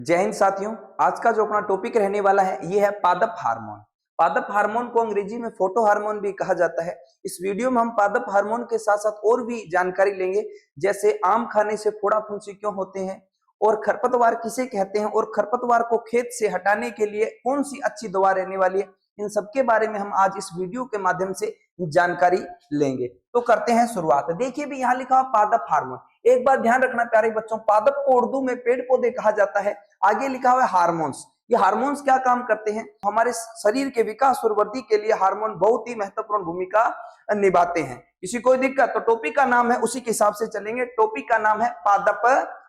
जय हिंद साथियों। आज का जो अपना टॉपिक रहने वाला है ये है पादप हार्मोन। पादप हार्मोन को अंग्रेजी में फोटो हार्मोन भी कहा जाता है। इस वीडियो में हम पादप हार्मोन के साथ साथ और भी जानकारी लेंगे, जैसे आम खाने से फोड़ा फुंसी क्यों होते हैं और खरपतवार किसे कहते हैं और खरपतवार को खेत से हटाने के लिए कौन सी अच्छी दवा रहने वाली है। इन सब के बारे में हम आज इस वीडियो के माध्यम से जानकारी लेंगे। तो करते हैं शुरुआत। देखिए भी यहाँ लिखा हुआ पादप हार्मोन। एक बात ध्यान रखना प्यारे बच्चों, पादप को उर्दू में पेड़ पौधे कहा जाता है। आगे लिखा हुआ है हार्मोन्स। ये हार्मोन्स क्या काम करते हैं? हमारे शरीर के विकास और वृद्धि के लिए हार्मोन बहुत ही महत्वपूर्ण भूमिका निभाते हैं। किसी कोई दिक्कत तो टॉपिक का नाम है उसी के हिसाब से चलेंगे। टॉपिक का नाम है पादप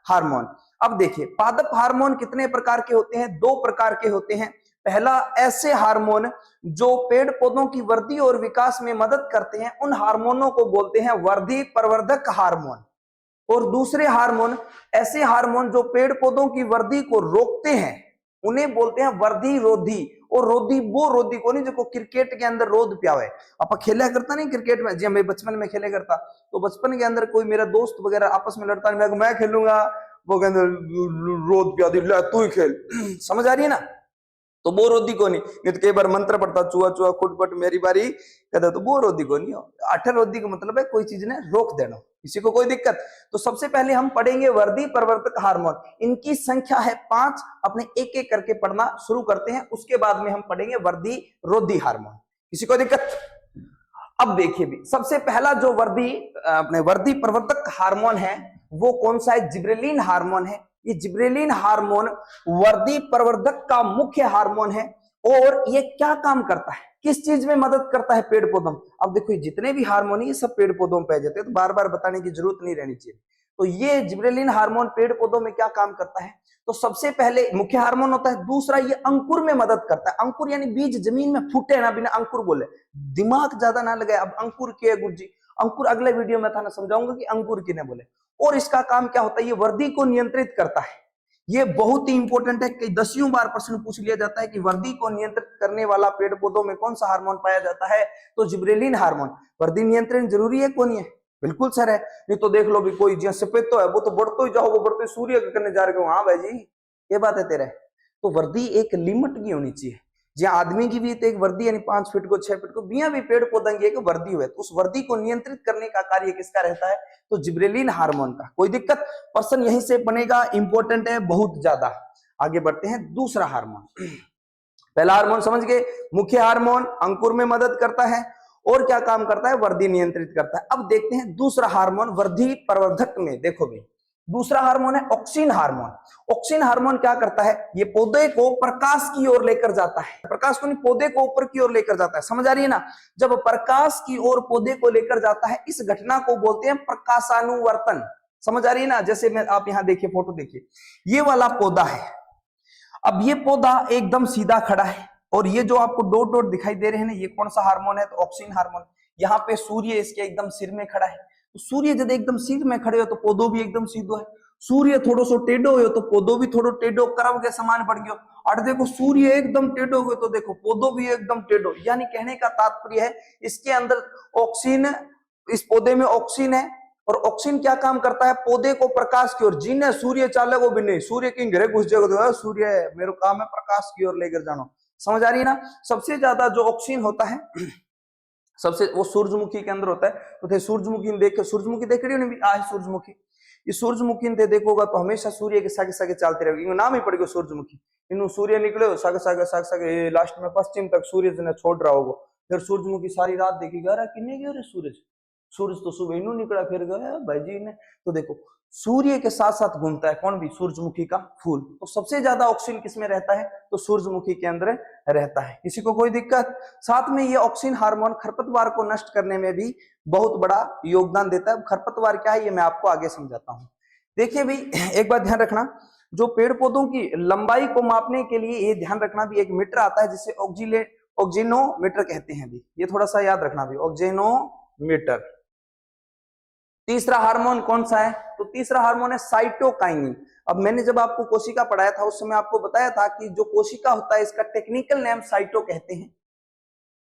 हार्मोन। अब देखिए पादप हार्मोन कितने प्रकार के होते हैं? दो प्रकार के होते हैं। पहला ऐसे हार्मोन जो पेड़ पौधों की वृद्धि और विकास में मदद करते हैं, उन हार्मोनों को बोलते हैं वृद्धि प्रवर्धक हार्मोन। और दूसरे हार्मोन ऐसे हार्मोन जो पेड़ पौधों की वृद्धि को रोकते हैं, उन्हें बोलते हैं वृद्धि रोधी। और रोधी वो रोधी को नहीं जो क्रिकेट के अंदर रोध पियावे। आप खेला करता नहीं क्रिकेट में? जी मैं बचपन में खेले करता, तो बचपन के अंदर कोई मेरा दोस्त वगैरह आपस में लड़ता नहीं, मैं खेलूंगा, वो कहते रोध पिया दी, तू ही खेल। समझ आ रही है ना? तो वो रोधी को नहीं तो कई बार मंत्र पढ़ता, चुआ चुआ खुटपट मेरी बारी कहता, तो वो रोधी को नहीं हो। अठर रोधी का मतलब है कोई चीज ने रोक देना, किसी को कोई दिक्कत। तो सबसे पहले हम पढ़ेंगे वृद्धि प्रवर्तक हार्मोन। इनकी संख्या है 5। अपने एक एक करके पढ़ना शुरू करते हैं, उसके बाद में हम पढ़ेंगे वृद्धि रोधी हार्मोन। किसी को दिक्कत? अब देखिए भी सबसे पहला जो वृद्धि प्रवर्तक हार्मोन है वो कौन सा है? जिब्रेलिन हार्मोन है। ये जिब्रेलिन हार्मोन वृद्धि प्रवर्धक का मुख्य हार्मोन है। और ये क्या काम करता है, किस चीज में मदद करता है? पेड़ पौधों। अब देखो जितने भी हार्मोन है ये सब पेड़ पौधों में पाए जाते हैं, तो बार बार बताने की जरूरत नहीं रहनी चाहिए। तो ये जिब्रेलिन हार्मोन पेड़ पौधों में क्या काम करता है? तो सबसे पहले मुख्य हार्मोन होता है। दूसरा ये अंकुर में मदद करता है। अंकुर यानी बीज जमीन में फूटे ना, बिना अंकुर बोले, दिमाग ज्यादा ना लगाए। अब अंकुर के गुरुजी, अंकुर अगले वीडियो में था ना समझाऊंगा कि अंकुर किने बोले। और इसका काम क्या होता है? ये वृद्धि को नियंत्रित करता है। ये बहुत ही इंपॉर्टेंट है, कई दसियों बार प्रश्न पूछ लिया जाता है कि वृद्धि को नियंत्रित करने वाला पेड़ पौधों में कौन सा हार्मोन पाया जाता है? तो जिब्रेलिन हार्मोन। वृद्धि नियंत्रण जरूरी है कौन है? बिल्कुल सर है। नहीं तो देख लो भी कोई जो सफेद तो है वो तो बढ़ते ही जाओ, वो बढ़ते सूर्य के करने जा रहे हो। हाँ भाई जी ये बात है तेरे। तो वृद्धि एक लिमिट की होनी चाहिए। जहां आदमी की भी तो एक वृद्धि यानी 5 फीट को 6 फीट को, बिया भी पेड़ पौधे की एक वृद्धि हुए, तो उस वृद्धि को नियंत्रित करने का कार्य किसका रहता है? तो जिब्रेलिन हार्मोन का। कोई दिक्कत? प्रश्न यहीं से बनेगा, इंपॉर्टेंट है बहुत ज्यादा। आगे बढ़ते हैं दूसरा हार्मोन। पहला हार्मोन समझ गए, मुख्य हार्मोन अंकुर में मदद करता है और क्या काम करता है? वृद्धि नियंत्रित करता है। अब देखते हैं दूसरा हार्मोन वृद्धि प्रवर्धक में। देखो भी दूसरा हार्मोन है ऑक्सिन हार्मोन। ऑक्सिन हार्मोन क्या करता है? ये पौधे को प्रकाश की ओर लेकर जाता है। प्रकाश को नहीं, पौधे को ऊपर की ओर लेकर जाता है। समझ आ रही है ना? जब प्रकाश की ओर पौधे को लेकर जाता है, इस घटना को बोलते हैं प्रकाशानुवर्तन। समझ आ रही है ना? जैसे मैं आप यहां देखिए, फोटो देखिए, ये वाला पौधा है। अब ये पौधा एकदम सीधा खड़ा है और ये जो आपको डॉट डॉट दिखाई दे रहे हैं ना, ये कौन सा हार्मोन है? तो ऑक्सिन हार्मोन। यहाँ पे सूर्य इसके एकदम सिर में खड़ा है। तो सूर्य जब एकदम सिर में खड़े हो तो पौधो भी एकदम सीधो है। सूर्य थोड़ो सो टेढ़ो हो तो पौधो भी थोड़ो टेढ़ो करव के समान बढ़ गयो। और देखो सूर्य एकदम टेढ़ो हो तो देखो पौधो भी एकदम टेढ़ो। यानी कहने का तात्पर्य है इसके अंदर ऑक्सीन, इस पौधे में ऑक्सीन है। और ऑक्सीन क्या काम करता है? पौधे को प्रकाश की ओर, जिन्हें सूर्य चाले को भी नहीं, सूर्य की घरे घुस जाएगा तो सूर्य है, मेरा काम है प्रकाश की ओर लेकर जाना। समझ आ रही है ना? सबसे ज्यादा जो ऑक्सीन होता है सबसे वो सूरजमुखी के अंदर होता है। तो थे सूरजमुखी देख, सूरजमुखी देख रही हो ना? आज सूरजमुखी, ये सूरजमुखी ने देखोगा तो हमेशा सूर्य के सागे सागे चलते रहेगी। नाम ही पड़ गया सूरजमुखी। इन सूर्य निकले सागे सागे सागे सागे लास्ट में पश्चिम तक सूर्य ने छोड़ रहा होगा। फिर सूरजमुखी सारी रात देखेगा, अरे किन्ने गए रे सूरज, सूरज तो सुबह इनू निकला, फिर गया भाई जी ने। तो देखो सूर्य के साथ साथ घूमता है कौन भी? सूरजमुखी का फूल। तो सबसे ज्यादा ऑक्सीजन किसमें रहता है? तो सूरजमुखी के अंदर रहता है। किसी को कोई दिक्कत? साथ में ये ऑक्सीजन हार्मोन खरपतवार को नष्ट करने में भी बहुत बड़ा योगदान देता है। खरपतवार क्या है ये मैं आपको आगे समझाता हूँ। देखिए भाई एक बात ध्यान रखना, जो पेड़ पौधों की लंबाई को मापने के लिए ये ध्यान रखना भी एक मीटर आता है जिसे ऑक्जीनोमीटर कहते हैं भी। ये थोड़ा सा याद रखना भी, ऑक्जीनोमीटर। तीसरा हार्मोन कौन सा है? तो तीसरा हार्मोन है साइटोकाइनिन। अब मैंने जब आपको कोशिका पढ़ाया था उस समय आपको बताया था कि जो कोशिका होता है इसका टेक्निकल नेम साइटो कहते हैं।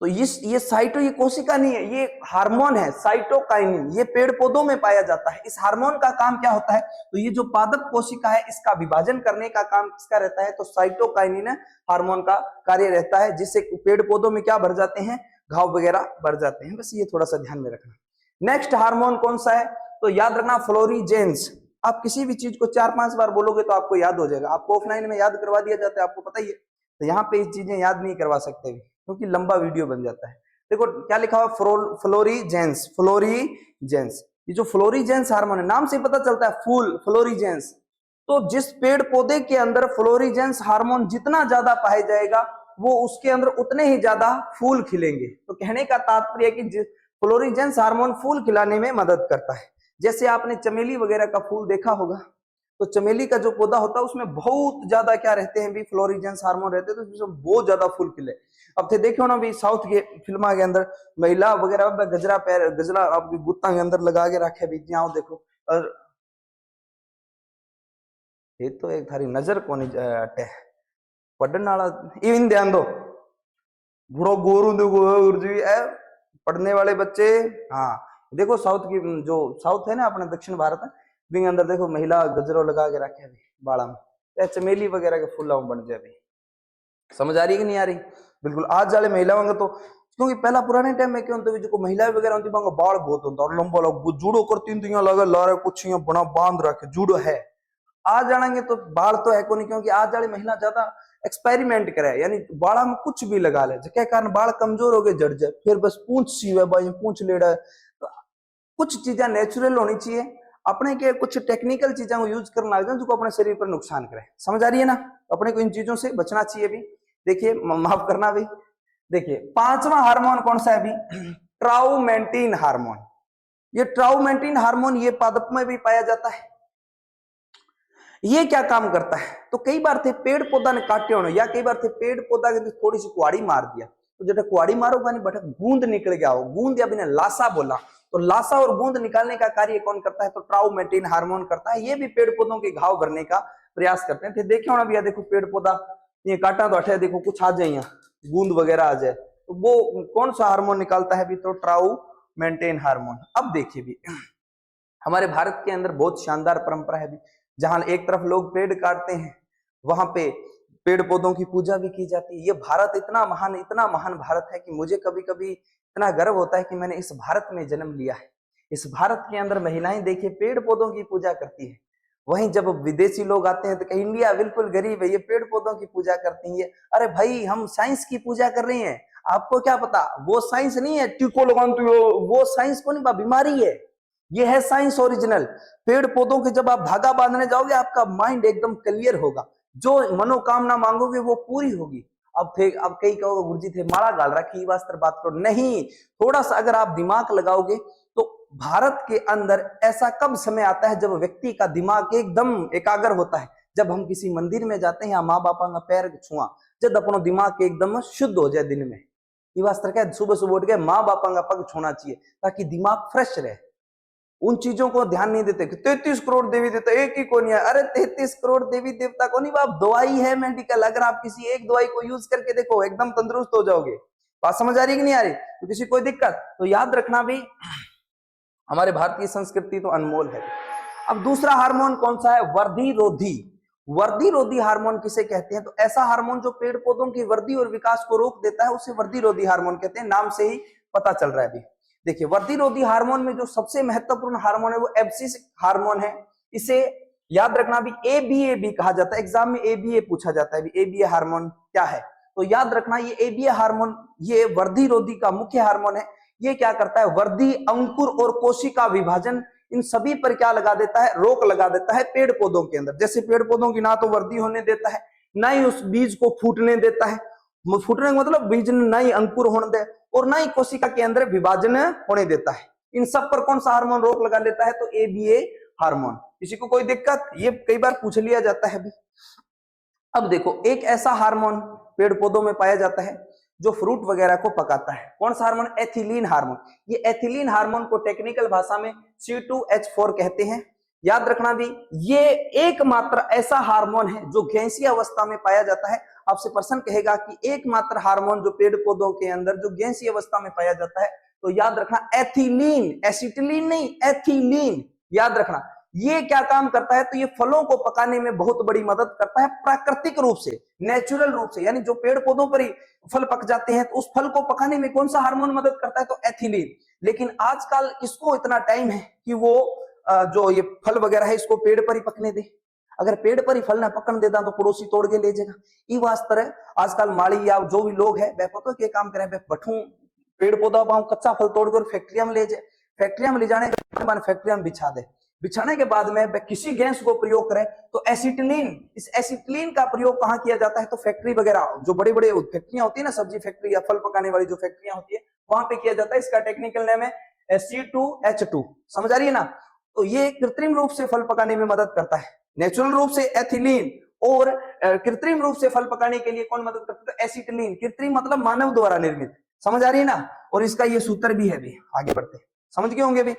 तो ये साइटो, ये कोशिका नहीं है, ये हार्मोन है साइटोकाइनिन, ये पेड़ पौधों में पाया जाता है। इस हार्मोन का काम क्या होता है, तो ये जो पादप कोशिका है इसका विभाजन करने का काम किसका रहता है, तो साइटोकाइनिन हार्मोन का कार्य रहता है, जिससे पेड़ पौधों में क्या भर जाते हैं, घाव वगैरह बढ़ जाते हैं। बस ये थोड़ा सा ध्यान में रखना। नेक्स्ट हार्मोन कौन सा है, तो याद रखना फ्लोरीजेंस। आप किसी भी चीज को 4-5 बार बोलोगे तो आपको याद हो जाएगा। आपको ऑफलाइन में याद करवा दिया जाता है, आपको पता ही है, तो यहाँ पे ये चीजें याद नहीं करवा सकते क्योंकि लंबा वीडियो बन जाता है। देखो क्या लिखा हुआ, फ्लोरीजेंस। फ्लोरीजेंस, ये जो फ्लोरीजेंस हार्मोन है, नाम से पता चलता है फूल, फ्लोरीजेंस। तो जिस पेड़ पौधे के अंदर फ्लोरीजेंस हार्मोन जितना ज्यादा पाया जाएगा, वो उसके अंदर उतने ही ज्यादा फूल खिलेंगे। तो कहने का तात्पर्य है कि फ्लोरीजेंस हार्मोन फूल खिलाने में मदद करता है। जैसे आपने चमेली वगैरह का फूल देखा होगा, तो चमेली का जो पौधा होता है उसमें बहुत ज्यादा क्या रहते हैं भी, फ्लोरीजेंस हार्मोन रहते हैं, तो उसमें बहुत ज्यादा फूल खिले। अब थे देखो ना भी साउथ के फिल्मा के अंदर महिला वगैरह गजरा पैर, गजरा आपकी गुत्ता के अंदर लगा के रखे भी, जाओ देखो। और ये तो एक थारी नजर को नहीं अटे पढ़ने वाला, इवन ध्यान दो, बुढ़ो गोरू देखो पढ़ने वाले बच्चे। हाँ देखो साउथ की, जो साउथ है ना अपने दक्षिण भारत है, बिंग अंदर देखो महिला गजरो लगा के रखे अभी बाड़ा में, चमेली वगैरह के फूला बन जाए। समझ आ रही कि नहीं आ रही, बिल्कुल। आज वाले महिला होंगे तो, क्योंकि पहला पुराने टाइम में क्या होता है, जो महिला वगैरह होती है बाल बहुत होता है और लंबा लंबा जूडो करती तो लगा ला रहे कुछ बना बांध रखे जूडो है। आज जानेंगे तो बाल तो है को नहीं, क्योंकि आज वाली महिला ज्यादा एक्सपेरिमेंट करे, यानी बाड़ा में कुछ भी लगा ले, जिसके कारण बाल कमजोर हो गए, जड़ जाए, फिर बस पूंछ सीवे भाई, पूंछ लेड़ा है। तो कुछ चीजें नेचुरल होनी चाहिए, अपने के कुछ टेक्निकल चीजों को यूज करना लग जाए जो अपने शरीर पर नुकसान करे। समझ आ रही है ना, अपने को इन चीजों से बचना चाहिए भी। देखिए माफ करना भाई, देखिए 5वां हार्मोन कौन सा है अभी, ट्राउमेंटिन हार्मोन। ये ट्राउमेंटिन हार्मोन ये पादप में भी पाया जाता है। ये क्या काम करता है, तो कई बार थे पेड़ पौधा ने काटे होने, या कई बार थे पेड़ पौधा के थोड़ी सी कुआड़ी मार दिया, तो जब कुआड़ी मारोगा नहीं बट गूंद निकल गया हो, गूंद या बिना लाशा बोला, तो लाशा और गूंद निकालने का कार्य कौन करता है, तो ट्राउमेंटिन हार्मोन करता है। ये भी पेड़ पौधों के घाव भरने का प्रयास करते हैं। देखे होना भैया, देखो पेड़ पौधा ये काटा तो हटे, देखो कुछ आ जाए गूंद वगैरह आ जाए, तो वो कौन सा हार्मोन निकालता है भी, तो ट्राउमेंटिन हार्मोन। अब देखिए भी हमारे भारत के अंदर बहुत शानदार परंपरा है भी, जहां एक तरफ लोग पेड़ काटते हैं, वहां पे पेड़ पौधों की पूजा भी की जाती है। ये भारत इतना महान भारत है कि मुझे कभी कभी इतना गर्व होता है कि मैंने इस भारत में जन्म लिया है। इस भारत के अंदर महिलाएं देखिए पेड़ पौधों की पूजा करती है, वहीं जब विदेशी लोग आते हैं तो कहीं इंडिया बिल्कुल गरीब है, ये पेड़ पौधों की पूजा करती है। अरे भाई हम साइंस की पूजा कर रहे हैं, आपको क्या पता, वो साइंस नहीं है टीको लगान, वो साइंस को नहीं, बीमारी है। ये है साइंस ओरिजिनल। पेड़ पौधों के जब आप धागा बांधने जाओगे आपका माइंड एकदम क्लियर होगा, जो मनोकामना मांगोगे वो पूरी होगी। अब कई कहोगे गुरुजी थे माला गाल रखी वास्तर बात करो, नहीं, थोड़ा सा अगर आप दिमाग लगाओगे तो भारत के अंदर ऐसा कब समय आता है जब व्यक्ति का दिमाग एकदम एकाग्र होता है, जब हम किसी मंदिर में जाते हैं या माँ बापा का पैर छुआ, जब अपना दिमाग एकदम शुद्ध हो जाए दिन में, ये वास्तर क्या सुबह सुबह उठ के माँ बापा का पग छूना चाहिए ताकि दिमाग फ्रेश रहे। उन चीजों को ध्यान नहीं देते कि 33 करोड़ देवी देवता एक ही को नहीं है। अरे 33 करोड़ देवी देवता को नहीं बाप, दवाई है मेडिकल, अगर आप किसी एक दवाई को यूज करके देखो एकदम तंदुरुस्त हो जाओगे। बात समझ आ रही कि नहीं आ रही, तो किसी कोई दिक्कत तो याद रखना भी, हमारे भारतीय संस्कृति तो अनमोल है। अब दूसरा हार्मोन कौन सा है, वर्धी रोधी। वर्धी रोधी हार्मोन किसे कहते हैं, तो ऐसा हार्मोन जो पेड़ पौधों की वृद्धि और विकास को रोक देता है उसे वर्धी रोधी हार्मोन कहते हैं, नाम से ही पता चल रहा है अभी। देखिए वर्धी रोधी हार्मोन में जो सबसे महत्वपूर्ण हार्मोन है वो एब्सिस हार्मोन है। इसे याद रखना भी एबीए भी कहा जाता है, एग्जाम में एबीए पूछा जाता है, एबीए हार्मोन क्या है, तो याद रखना ये एबीए हार्मोन ये वर्धी रोधी का मुख्य हार्मोन है। ये क्या करता है, वृद्धि, अंकुर और कोशिका विभाजन, इन सभी पर क्या लगा देता है, रोक लगा देता है पेड़ पौधों के अंदर। जैसे पेड़ पौधों की ना तो वृद्धि होने देता है, ना ही उस बीज को फूटने देता है, फूटने का मतलब बीज ना ही अंकुर होने दे और ना ही कोशिका के अंदर विभाजन होने देता है। इन सब पर कौन सा हार्मोन रोक लगा देता है, तो एबीए हार्मोन। किसी को कोई दिक्कत, ये कई बार पूछ लिया जाता है भी। अब देखो एक ऐसा हार्मोन पेड़ पौधों में पाया जाता है जो फ्रूट वगैरह को पकाता है, कौन सा हार्मोन, एथिलीन हार्मोन। ये एथिलीन हार्मोन को टेक्निकल भाषा में C2H4 कहते हैं। याद रखना भी, ये एकमात्र ऐसा हार्मोन है जो गैसीय अवस्था में पाया जाता है। आपसे प्रश्न कहेगा कि एकमात्र हार्मोन जो पेड़ पौधों के अंदर जो गैसीय अवस्था में पाया जाता है, तो याद रखना एथिलीन, एसिटिलीन नहीं, एथिलीन। याद रखना ये क्या काम करता है, तो ये फलों को पकाने में बहुत बड़ी मदद करता है प्राकृतिक रूप से, नेचुरल रूप से, यानी जो पेड़ पौधों पर ही फल पक जाते हैं तो उस फल को पकाने में कौन सा हार्मोन मदद करता है, तो एथिलीन। लेकिन आजकल इसको इतना टाइम है कि वो जो ये फल वगैरह है इसको पेड़ पर ही पकने दे। अगर पेड़ पर ही फल ना पकन देता तो पड़ोसी तोड़ के ले जाएगा। ई वास्ते आजकल माली या जो भी लोग है वह पता क्या काम करें, बठू पेड़ पौधा पाऊ कच्चा फल तोड़कर फैक्ट्रिया में ले जाए, फैक्ट्रिया में ले जाने के बाद फैक्ट्रिया में बिछा दे, बिछाने के बाद में वह किसी गैस को प्रयोग करें तो एसिटिलीन, इस एसिटिलीन का प्रयोग कहाँ किया जाता है, तो फैक्ट्री वगैरह जो बड़े बड़े फैक्ट्रियां होती है ना, सब्जी फैक्ट्री या फल पकाने वाली जो फैक्ट्रियां होती है वहां पे किया जाता है। इसका टेक्निकल नेम है C2H2, समझ आ रही है ना। तो ये कृत्रिम रूप से फल पकाने में मदद करता है, नेचुरल रूप से एथिलीन, और कृत्रिम रूप से फल पकाने के लिए कौन मदद करता है, एसिटिलीन। कृत्रिम मतलब मानव द्वारा निर्मित, समझ आ रही है ना। और इसका ये सूत्र भी है भी, आगे बढ़ते समझ गए होंगे भी।